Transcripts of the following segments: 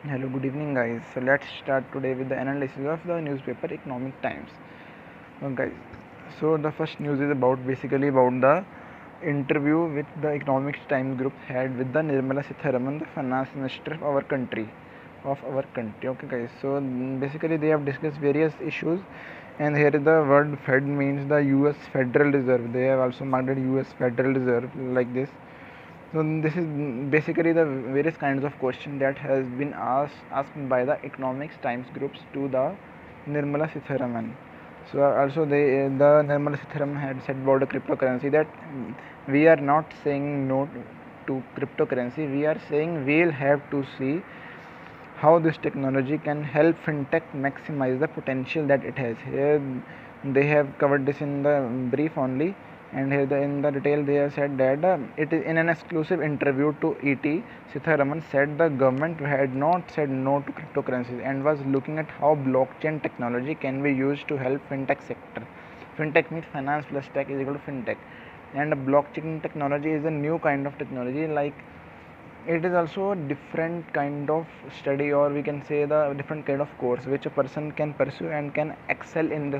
Hello, good evening, guys. So let's start today with the analysis of the newspaper Economic Times. Guys, so the first news is basically about the interview with the Economics Times group had with the Nirmala Sitharaman, the finance minister of our country. Okay, guys. So basically, they have discussed various issues, and here the word Fed means the U.S. Federal Reserve. They have also marked it U.S. Federal Reserve like this. So this is basically the various kinds of question that has been asked by the Economics Times groups to the Nirmala Sitharaman. So also the Nirmala Sitharaman had said about the cryptocurrency that we are not saying no to cryptocurrency. We are saying we'll have to see how this technology can help fintech maximize the potential that it has. Here they have covered this in the brief only, and here in the detail they have said that it is in an exclusive interview to ET. Sitharaman said the government had not said no to cryptocurrencies and was looking at how blockchain technology can be used to help fintech sector. Fintech means finance plus tech is equal to fintech, and blockchain technology is a new kind of technology. Like, it is also a different kind of study, or we can say the different kind of course which a person can pursue and can excel in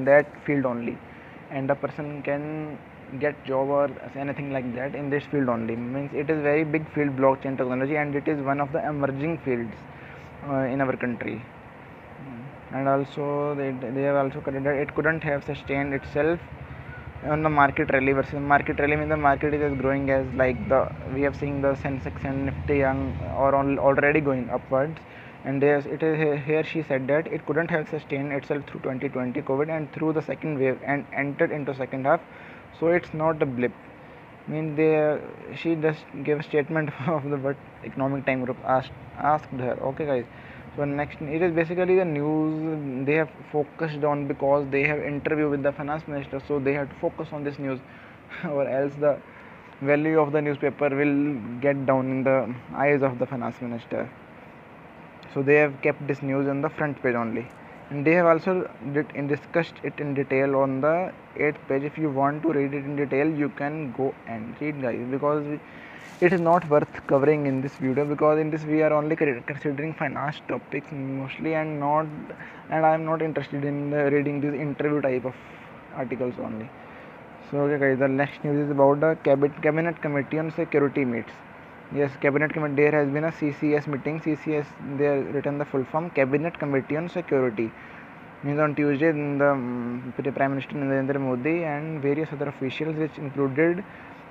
that field only, and a person can get job or anything like that in this field only. Means it is very big field, blockchain technology, and it is one of the emerging fields in our country. And also they have also corrected that it couldn't have sustained itself on the market rally. Versus market rally means the market is growing as like the we have seen the Sensex and Nifty young or already going upwards, and it is here she said that it couldn't have sustained itself through 2020 COVID and through the second wave and entered into second half, so it's not a blip. Mean they she just gave a statement of the what Economic Time group asked her. Okay, guys. So next, it is basically the news they have focused on because they have interview with the finance minister, so they have to focus on this news, or else the value of the newspaper will get down in the eyes of the finance minister. So they have kept this news on the front page only, and they have also discussed it in detail on the 8th page. If you want to read it in detail, you can go and read, guys, because it is not worth covering in this video, because in this we are only considering finance topics mostly, and I am not interested in reading this interview type of articles only. So okay, guys, the next news is about the cabinet committee on security meets. Yes, cabinet committee. There has been a CCS meeting. CCS, they are written the full form, Cabinet Committee on Security. Means on Tuesday, the Prime Minister Narendra Modi and various other officials, which included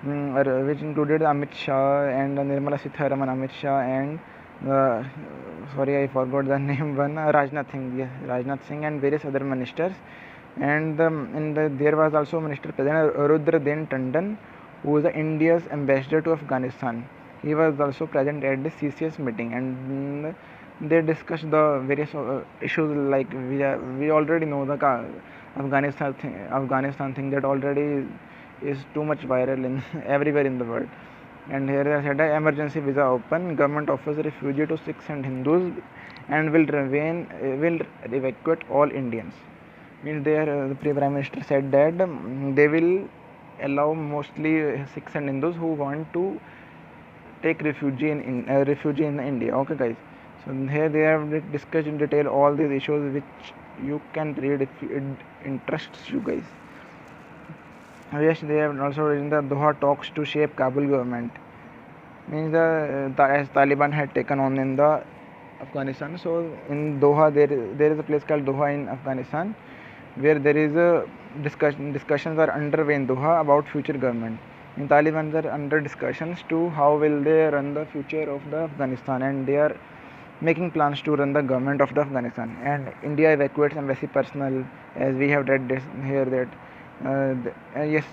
Amit Shah and Nirmala Sitharaman, Amit Shah and sorry, I forgot the name one, Rajnath Singh. Yes, Rajnath Singh and various other ministers. And there was also Minister President Rudra Den Tandon, who is India's ambassador to Afghanistan. He was also present at the CCS meeting, and they discussed the various issues. Like we already know the Afghanistan thing that already is too much viral in everywhere in the world. And here they said emergency visa open. Government offers refugee to Sikhs and Hindus, and will evacuate all Indians. Means there the Prime Minister said that they will allow mostly Sikhs and Hindus who want to take refugee in India. Okay, guys. So here they have discussed in detail all these issues, which you can read if it interests you, guys. Yes, they have also written the Doha talks to shape Kabul government. Means as Taliban had taken on in the Afghanistan. So in Doha, there is a place called Doha in Afghanistan, where there is a discussions are underway in Doha about future government. In Taliban are under discussions to how will they run the future of the Afghanistan, and they are making plans to run the government of the Afghanistan. And India evacuates embassy personnel, as we have read this here that yes,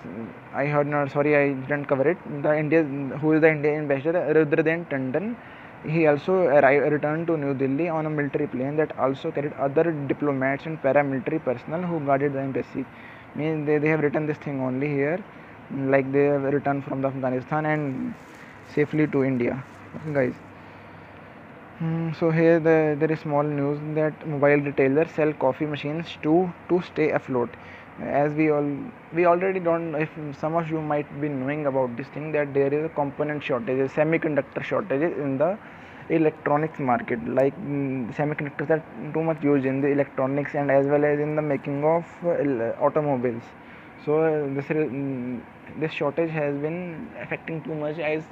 I heard not. Sorry, I didn't cover it. The India, who is the Indian ambassador, Rudra Den Tandon, he also returned to New Delhi on a military plane that also carried other diplomats and paramilitary personnel who guarded the embassy. Means they have written this thing only here, like they have returned from the Afghanistan and safely to India. Okay, guys. So here there is small news that mobile retailers sell coffee machines to stay afloat. As we already don't know, if some of you might be knowing about this thing, that there is a component shortage, semiconductor shortages in the electronics market, like semiconductors are too much used in the electronics and as well as in the making of automobiles. So this shortage has been affecting too much, as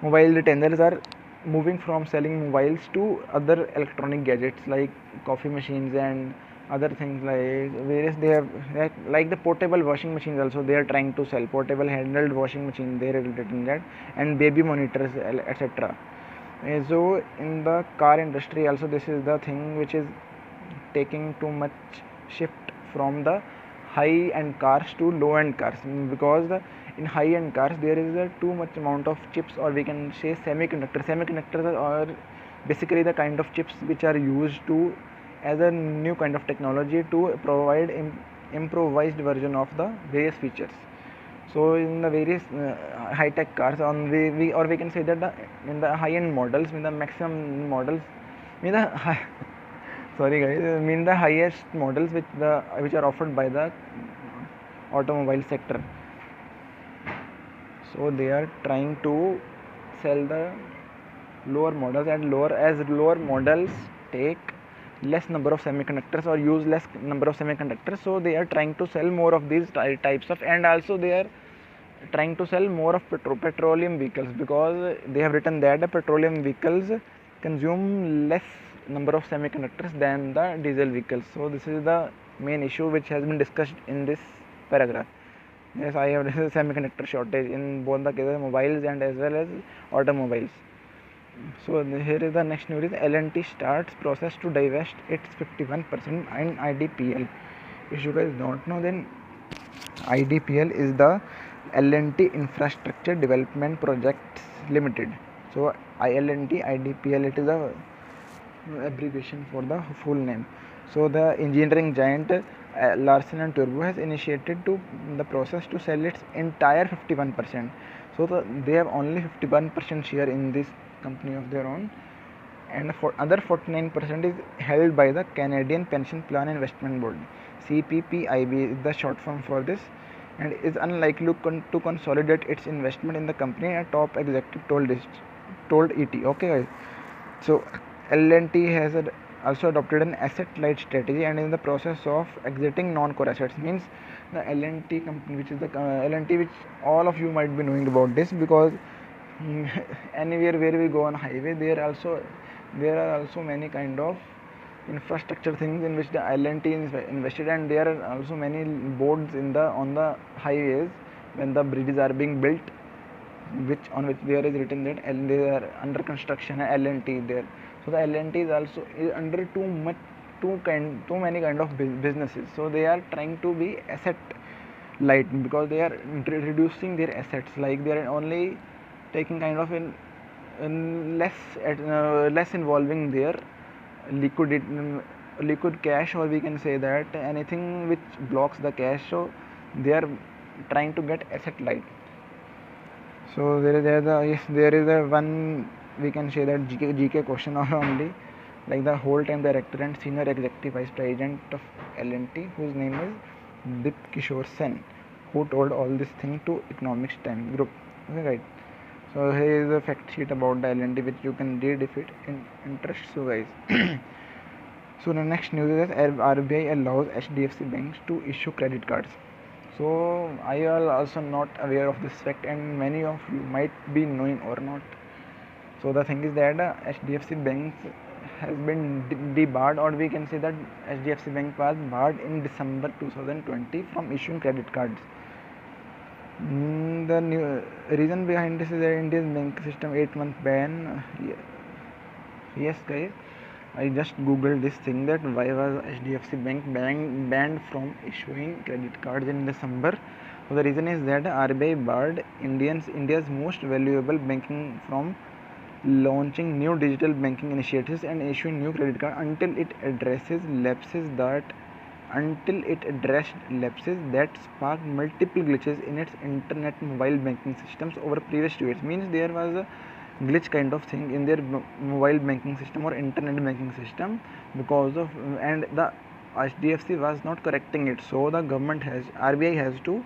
mobile retailers are moving from selling mobiles to other electronic gadgets like coffee machines and other things, like various. They have like the portable washing machines also, they are trying to sell portable handheld washing machine, they are relating that, and baby monitors, etc. So in the car industry also, this is the thing which is taking too much shift from the high end cars to low end cars, because in high end cars there is a too much amount of chips, or we can say semiconductors are basically the kind of chips which are used to as a new kind of technology to provide improvised version of the various features. So in the various high-tech cars, on we can say that in the high-end models, in the maximum models, in the sorry guys, mean the highest models which are offered by the automobile sector. So they are trying to sell the lower models, and lower models take less number of semiconductors or use less number of semiconductors, so they are trying to sell more of these types of, and also they are trying to sell more of petroleum vehicles, because they have written that the petroleum vehicles consume less number of semiconductors than the diesel vehicles. So this is the main issue which has been discussed in this paragraph. Yes, I have this semiconductor shortage in both the cases, mobiles and as well as automobiles. So here is the next news: is L&T starts process to divest its 51% in IDPL. If you guys don't know, then IDPL is the L&T Infrastructure Development Projects Limited. So ILNT IDPL, it is a abbreviation for the full name. So the engineering giant Larsen and Turbo has initiated the process to sell its entire 51%. So they have only 51% share in this company of their own, and for other 49% is held by the Canadian Pension Plan Investment Board. CPPIB is the short form for this, and is unlikely to consolidate its investment in the company, a top executive told ET. Okay guys, so L&T has also adopted an asset light strategy and in the process of exiting non-core assets. Means the L&T company, which is the L&T, which all of you might be knowing about this, because anywhere where we go on highway, there are also many kind of infrastructure things in which the L&T is invested, and there are also many boards on the highways when the bridges are being built, which there is written that they are under construction, L&T there. So the L&T is also under too many kind of businesses. So they are trying to be asset light, because they are reducing their assets, like they are only taking kind of in less involving their liquid cash, or we can say that anything which blocks the cash. So they are trying to get asset light. So there is a one, we can say that GK question only, like the whole time director and senior executive vice president of L&T, whose name is Dip Kishore Sen, who told all this thing to Economics Time Group. Okay, right. So here is a fact sheet about the L&T, which you can read if it interests you guys. So the next news is RBI allows HDFC banks to issue credit cards. So I am also not aware of this fact, and many of you might be knowing or not. So the thing is that HDFC banks has been debarred, or we can say that HDFC bank was barred in December 2020 from issuing credit cards. The new reason behind this is that India's bank system 8-month ban. Yes guys, I just googled this thing, that why was HDFC bank banned from issuing credit cards in December. So the reason is that RBI barred India's most valuable banking from launching new digital banking initiatives and issuing new credit card until it addressed lapses that sparked multiple glitches in its internet mobile banking systems over previous 2 years. Means there was a glitch kind of thing in their mobile banking system or internet banking system, because of, and the HDFC was not correcting it. So the RBI has to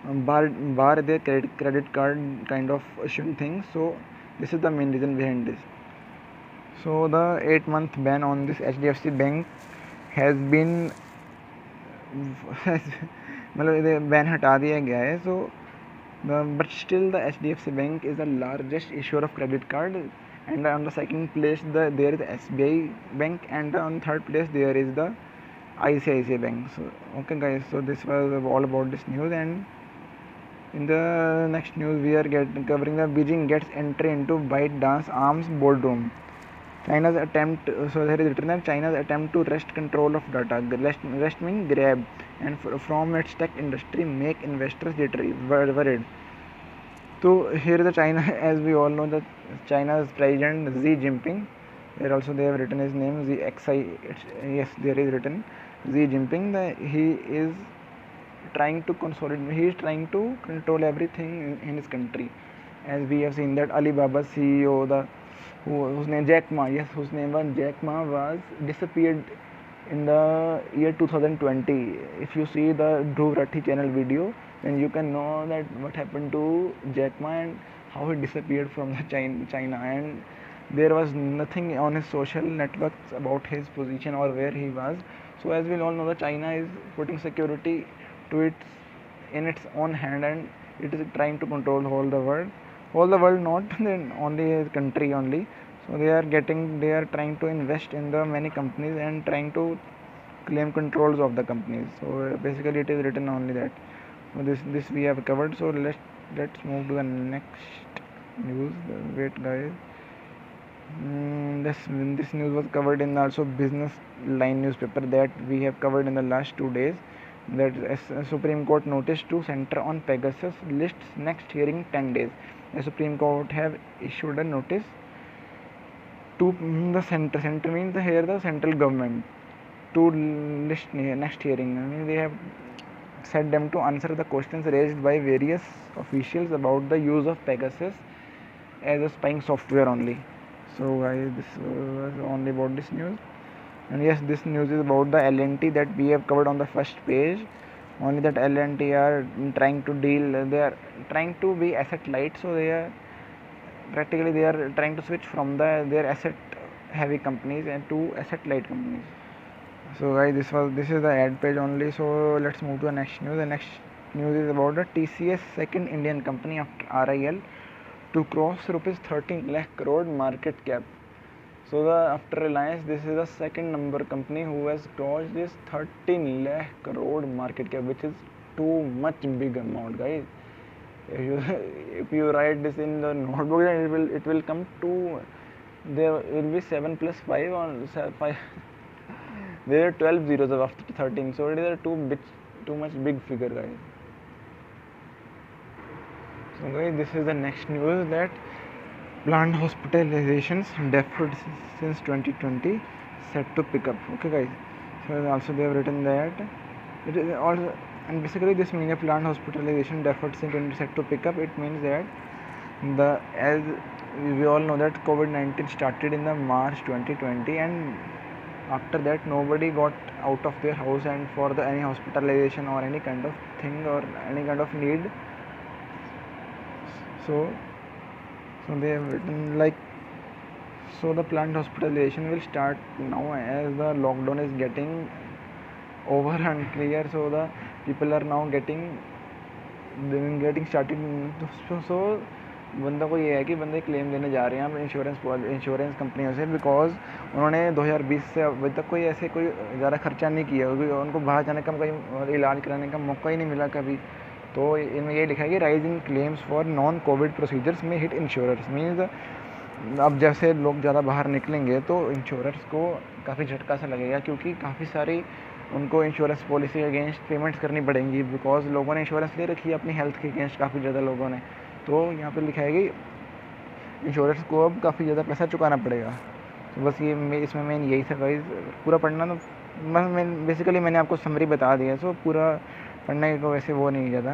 bar their credit card kind of issuing things. So this is the main reason behind this. So the 8-month ban on this HDFC bank has been मतलब ये ban हटा दिया गया है. So but still the HDFC bank is the largest issuer of credit card, and on the second place there is the SBI bank, and on third place there is the ICICI bank. So okay guys, so this was all about this news, and in the next news we are covering the Beijing gets entry into ByteDance arms boardroom. China's attempt, so there is written that China's attempt to wrest control of data, wrest means grab, and from its tech industry make investors worried. So here the China, as we all know, that China's president Xi Jinping, here also they have written his name yes, there is written Xi Jinping. He is trying to consolidate, he is trying to control everything in his country, as we have seen that Alibaba CEO, whose name Jack Ma, yes, whose name was Jack Ma, was disappeared in the year 2020. If you see the Dhruv Rathi channel video, then you can know that what happened to Jack Ma and how he disappeared from the China, and there was nothing on his social networks about his position or where he was. So as we all know, that China is putting security to in its own hand, and it is trying to control all the world, not only his country only. So they are trying to invest in the many companies and trying to claim controls of the companies. So basically it is written only that. So this we have covered. So let's move to the next news. Wait guys. This news was covered in also Business Line newspaper that we have covered in the last 2 days. That Supreme Court notice to center on Pegasus lists next hearing 10 days. The Supreme Court have issued a notice to the center means here the central government to list next hearing. I mean, they have said them to answer the questions raised by various officials about the use of Pegasus as a spying software only. So guys, this was only about this news. And yes, this news is about the L&T that we have covered on the first page. Only that L&T are trying to they are trying to be asset light, so they are trying to switch from their asset heavy companies and to asset light companies. So guys, this is the ad page only. So let's move to the next news. The next news is about the TCS, second Indian company after RIL to cross rupees 13 lakh crore market cap. So after Reliance, this is the second number company who has crossed this 13 lakh crore market cap, which is too much big amount, guys. If you write this in the notebook, then it will come to, there will be 7 plus 5 or 5. There are 12 zeros after 13, so it is a too much big figure, guys. So guys, this is the next news that planned hospitalizations deferred since 2020 set to pick up. Okay guys, so also they have written that it is also, and basically this means a planned hospitalization deferred since 2020 set to pick up. It means that as we all know that COVID-19 started in the March 2020, and after that nobody got out of their house and for any hospitalization or any kind of thing or any kind of need. So they have written like, so the planned hospitalization will start now as the lockdown is getting over and clear. So the people are now getting started. So बंदों को ये है कि बंदे claim देने जा रहे हैं इंश्योरेंस कंपनियों से, बिकॉज उन्होंने 2020 से अभी तक कोई ज़्यादा खर्चा नहीं किया, उनको बाहर जाने का कोई इलाज कराने का मौका ही नहीं मिला कभी. तो इनमें ये लिखा है कि rising claims for non Covid procedures में हिट इंश्योरर्स. मीन्स अब जैसे लोग ज़्यादा बाहर निकलेंगे तो इंश्योरर्स को काफ़ी झटका सा लगेगा, क्योंकि काफ़ी सारी उनको इंश्योरेंस पॉलिसी के अगेंस्ट पेमेंट्स करनी पड़ेंगी, बिकॉज लोगों ने इंश्योरेंस ले रखी है अपनी हेल्थ के अगेंस्ट, काफ़ी ज़्यादा लोगों ने. तो यहाँ पर लिखा है कि इंश्योरेंस को अब काफ़ी ज़्यादा पैसा चुकाना पड़ेगा. तो बस ये इसमें मेन यही था गाइस. पूरा पढ़ना तो बेसिकली मैंने आपको समरी बता दिया, सो पूरा पढ़ने को वैसे वो नहीं ज़्यादा.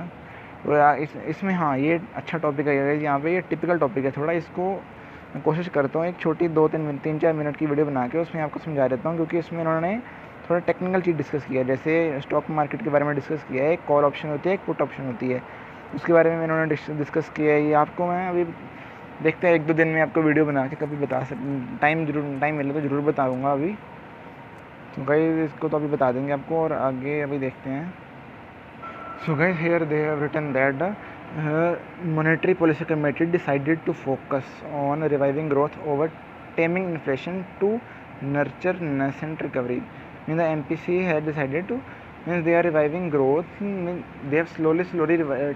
तो इसमें हाँ, ये अच्छा टॉपिक है यहाँ पे, ये टिपिकल टॉपिक है थोड़ा. इसको मैं कोशिश करता हूँ एक छोटी 2-3-4 मिनट की वीडियो बना के उसमें आपको समझा देता हूँ, क्योंकि इसमें उन्होंने थोड़ा टेक्निकल चीज़ डिस्कस किया है. जैसे स्टॉक मार्केट के बारे में डिस्कस किया है, एक कॉल ऑप्शन होती है, एक पुट ऑप्शन होती है, उसके बारे में इन्होंने डिस्कस किया है. ये आपको मैं अभी देखते हैं 1-2 दिन में आपको वीडियो बना के कभी बता टाइम मिले तो ज़रूर बताऊँगा अभी। तो गाइस इसको तो अभी बता देंगे आपको, और आगे अभी देखते हैं। So guys here they have written that monetary policy committee decided to focus on reviving growth over taming inflation to nurture nascent recovery. Means the MPC had decided to, means they are reviving growth, they have slowly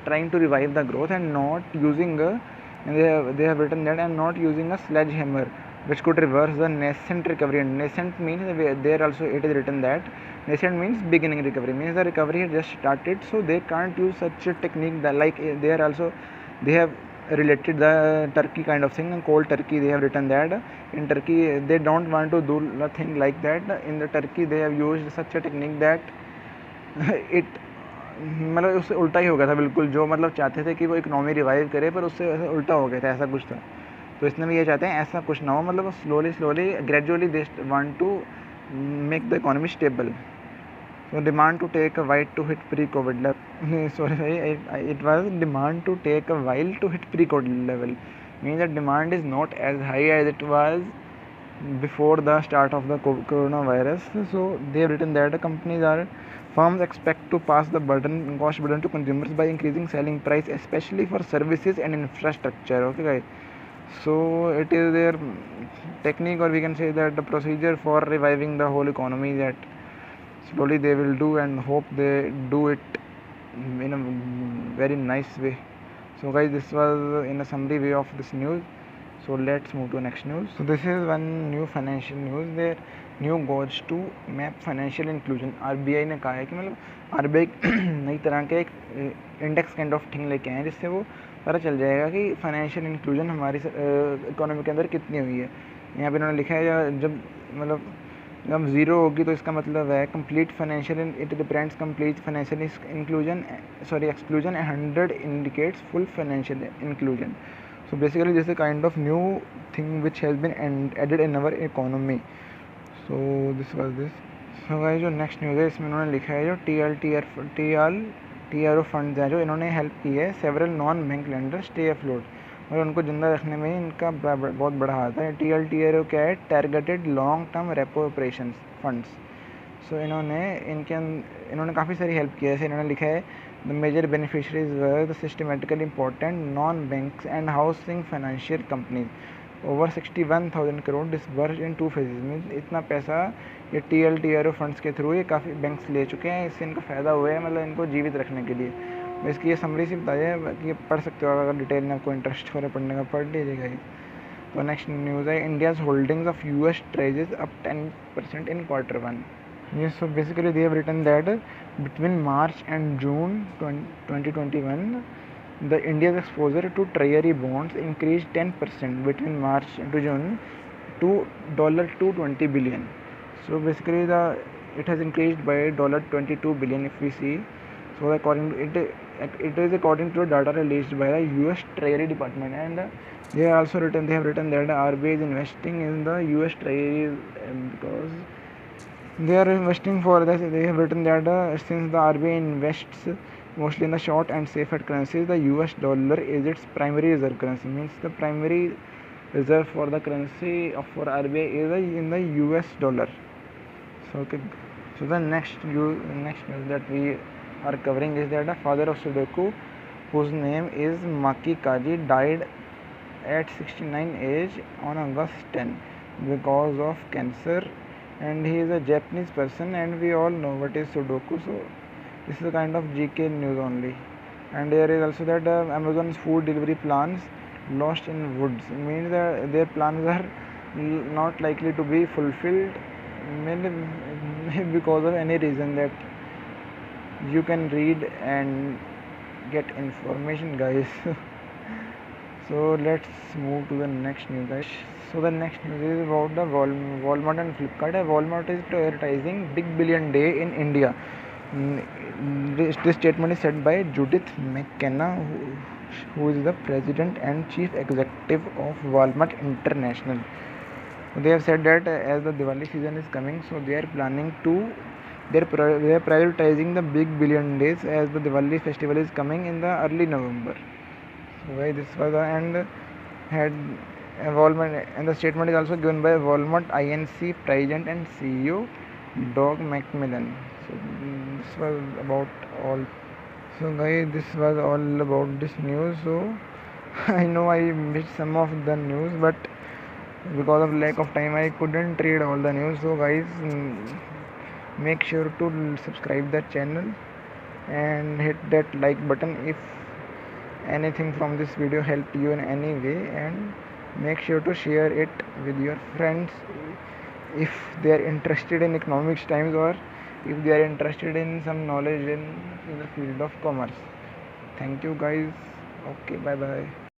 trying to revive the growth and not using they have written that, and not using a sledgehammer which could reverse the nascent recovery. And nascent means there also it is written that nascent means beginning recovery, means the recovery has just started, so they can't use such a technique that, like they are also, they have related the Turkey kind of thing, and cold Turkey, they have written that in Turkey they don't want to do nothing like that. In the Turkey they have used such a technique that it मतलब उससे उल्टा ही हो गया था बिल्कुल, जो मतलब चाहते थे कि वो इकोनॉमी रिवाइव करे पर उससे ऐसा उल्टा हो गया था, ऐसा कुछ था। तो इसमें भी ये चाहते हैं ऐसा कुछ ना हो, मतलब slowly gradually they want to make the economy stable. So demand to take a while to hit pre-COVID level. Sorry, it was demand to take a while to hit pre-COVID level. Means that demand is not as high as it was before the start of the coronavirus. So they have written that firms expect to pass the cost burden to consumers by increasing selling price, especially for services and infrastructure. Okay, guys. So it is their technique, or we can say that the procedure for reviving the whole economy, that slowly they will do, and hope they do it in a very nice way. So guys, this was in a summary way of this news. So let's move to next news. So this is one new financial news where new goals to map financial inclusion. RBI ने कहा है कि मतलब RBI नई तरह के एक index kind of thing लेके आए हैं, जिससे वो पता चल जाएगा कि फाइनेंशियल इंक्लूजन हमारी इकोनॉमी के अंदर कितनी हुई है। यहाँ पे इन्होंने लिखा है जब ज़ीरो होगी तो इसका मतलब है complete financial, it represents complete financial exclusion and 100 indicates full financial inclusion. So basically this is a kind of new thing which has been added in our economy. So this was this. So guys, जो next news है इसमें इन्होंने लिखा है जो TRO fund है जो इन्होंने हेल्प की है several non bank lender stay afloat, और उनको जिंदा रखने में इनका बहुत बड़ा हाथ है. TRO क्या है? Targeted long term repo operation funds. So इन्होंने काफ़ी सारी हेल्प की है. जैसे इन्होंने लिखा है the major beneficiaries were the systematically important non banks and housing financial companies. Over 61,000 crore disburse in 2 phases में. इतना पैसा ये TRO फंड्स के थ्रू ये काफ़ी बैंक्स ले चुके हैं. इससे इनको फ़ायदा हुआ है, मतलब इनको जीवित रखने के लिए. इसकी ये समरी से बताया है कि पढ़ सकते हो, अगर डिटेल में आपको इंटरेस्ट हो रहा है पढ़ने का पढ़ लीजिएगा ये. तो नेक्स्ट न्यूज़ है India's holdings of US treasuries up 10% in Q1. Yes, so basically they have written that between March and June 2021, the India's exposure to treasury bonds increased 10% between March to June to $220 billion. So basically it has increased by $22 billion if we see. So according to it is according to data released by the US Treasury Department, and they have written that the RBI is investing in the US Treasury because they are investing for this. They have written that since the RBI invests mostly in the short and safer currencies, the US dollar is its primary reserve currency. Means the primary reserve for the currency for RBI is in the US dollar. So okay. So the next news that we are covering is that the father of Sudoku, whose name is Maki Kaji, died at 69 age on August 10 because of cancer. And he is a Japanese person, and we all know what is Sudoku. So this is a kind of GK news only. And there is also that Amazon's food delivery plans lost in woods. Means that their plans are not likely to be fulfilled, mainly because of any reason that you can read and get information, guys. So let's move to the next news, guys. So the next news is about the Walmart and Flipkart. Walmart is prioritizing Big Billion Day in India. This statement is said by Judith McKenna, who is the president and chief executive of Walmart International. They have said that as the Diwali season is coming, so they are planning to they are prioritizing the Big Billion Days as the Diwali festival is coming in the early November. So this was and had Walmart, and the statement is also given by Walmart Inc. President and CEO Doug Macmillan. So this was about all. So guys, this was all about this news. So I know I missed some of the news, but because of lack of time, I couldn't read all the news. So guys, make sure to subscribe the channel and hit that like button if anything from this video helped you in any way, and make sure to share it with your friends if they are interested in economics times, or if they are interested in some knowledge in the field of commerce. Thank you guys. Okay, bye bye.